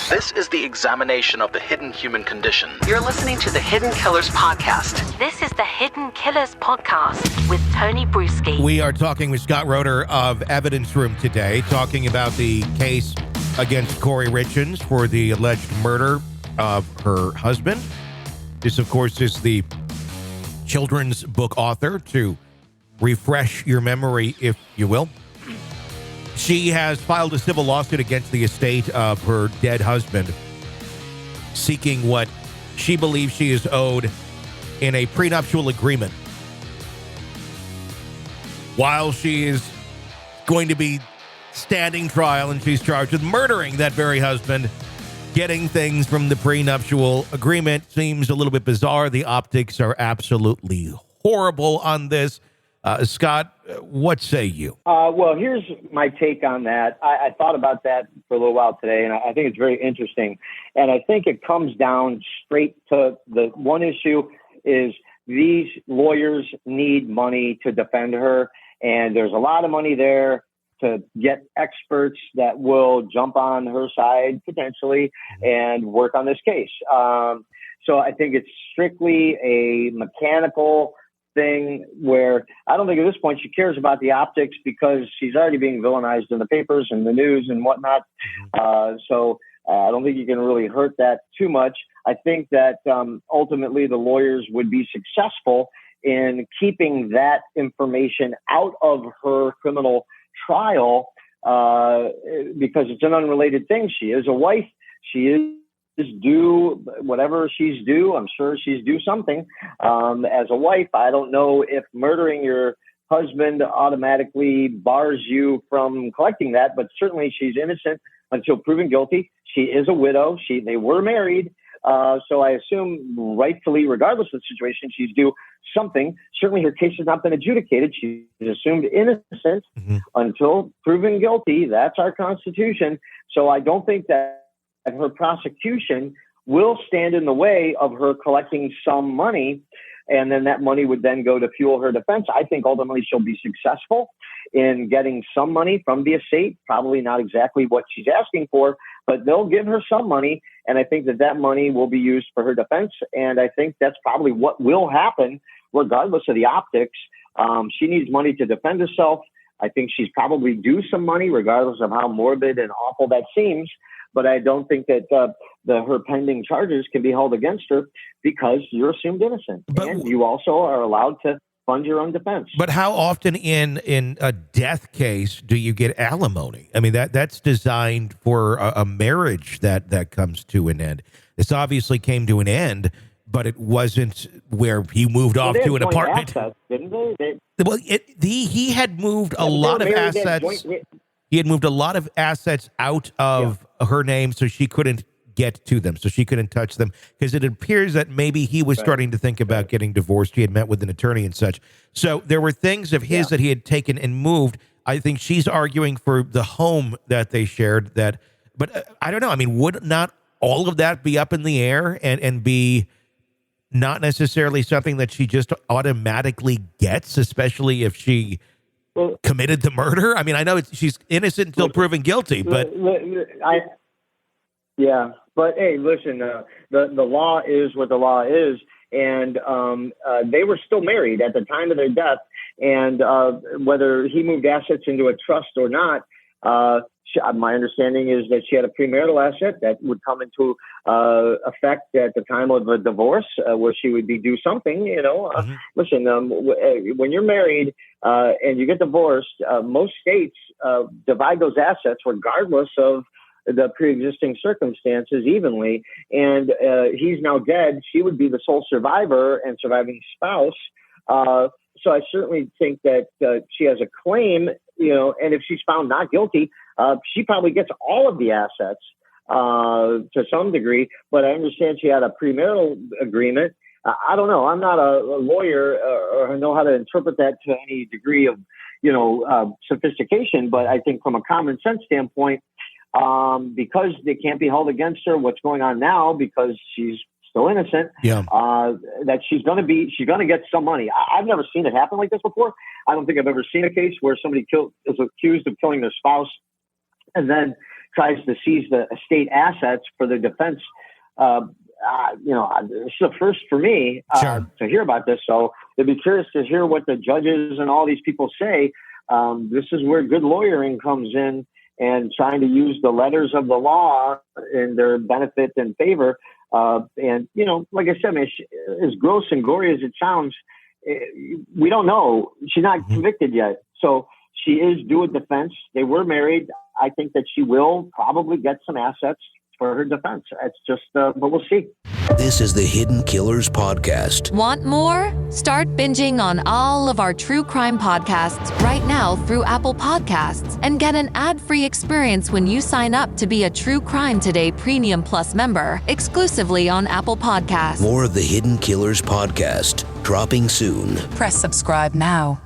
This is the examination of the hidden human condition. You're listening to the Hidden Killers Podcast. This is the Hidden Killers Podcast with Tony Brueski. We are talking with Scott Roeder of Evidence Room today, talking about the case against Kouri Richins for the alleged murder of her husband. This, of course, is the children's book author, to refresh your memory, if you will. She has filed a civil lawsuit against the estate of her dead husband, seeking what she believes she is owed in a prenuptial agreement, while she is going to be standing trial and she's charged with murdering that very husband. Getting things from the prenuptial agreement seems a little bit bizarre. The optics are absolutely horrible on this. Scott, what say you? Well, here's my take on that. I thought about that for a little while today, and I think it's very interesting. And I think it comes down straight to the one issue is these lawyers need money to defend her, and there's a lot of money there to get experts that will jump on her side potentially and work on this case. So I think it's strictly a mechanical thing where I don't think at this point she cares about the optics, because she's already being villainized in the papers and the news and whatnot. So I don't think you can really hurt that too much. I think that ultimately the lawyers would be successful in keeping that information out of her criminal trial because it's an unrelated thing. She is a wife. She is due whatever she's due. I'm sure she's due something. As a wife, I don't know if murdering your husband automatically bars you from collecting that, but certainly she's innocent until proven guilty. She is a widow. They were married. So I assume rightfully, regardless of the situation, she's due something. Certainly her case has not been adjudicated. She's assumed innocent until proven guilty. That's our Constitution. So I don't think that her prosecution will stand in the way of her collecting some money, and then that money would then go to fuel her defense. I think ultimately she'll be successful in getting some money from the estate, probably not exactly what she's asking for, but they'll give her some money, and I think that money will be used for her defense, and I think that's probably what will happen regardless of the optics. She needs money to defend herself. I think she's probably due some money regardless of how morbid and awful that seems. But I don't think that her pending charges can be held against her because you're assumed innocent. And you also are allowed to fund your own defense. But how often in a death case do you get alimony? I mean, that's designed for a marriage that comes to an end. This obviously came to an end, but it wasn't where he moved off to an apartment. Assets, didn't they? Well, he had moved a lot of assets. He had moved a lot of assets out of her name, so she couldn't get to them, so she couldn't touch them, because it appears that maybe he was starting to think about getting divorced. He had met with an attorney and such. So there were things of his that he had taken and moved. I think she's arguing for the home that they shared. But I don't know. I mean, would not all of that be up in the air and be not necessarily something that she just automatically gets, especially if she committed the murder? I mean, I know she's innocent until proven guilty, but but hey, listen, the law is what the law is, and they were still married at the time of their death, and whether he moved assets into a trust or not, my understanding is that she had a premarital asset that would come into effect at the time of a divorce, where she would be due something. Listen, when you're married and you get divorced, most states divide those assets regardless of the pre-existing circumstances evenly. And he's now dead. She would be the sole survivor and surviving spouse. So I certainly think that she has a claim, and if she's found not guilty, she probably gets all of the assets to some degree. But I understand she had a premarital agreement. I don't know. I'm not a lawyer or know how to interpret that to any degree of, sophistication. But I think from a common sense standpoint, because they can't be held against her, what's going on now, because she's still innocent, that she's going to get some money. I've never seen it happen like this before. I don't think I've ever seen a case where somebody is accused of killing their spouse and then tries to seize the estate assets for the defense. It's the first for me to hear about this. So I'd be curious to hear what the judges and all these people say. This is where good lawyering comes in, and trying to use the letters of the law in their benefit and favor. And, like I said, man, as gross and gory as it sounds, we don't know. She's not convicted yet. So she is due a defense. They were married. I think that she will probably get some assets for her defense. It's just, but we'll see. This is the Hidden Killers Podcast. Want more? Start binging on all of our true crime podcasts right now through Apple Podcasts, and get an ad-free experience when you sign up to be a True Crime Today Premium Plus member, exclusively on Apple Podcasts. More of the Hidden Killers Podcast, dropping soon. Press subscribe now.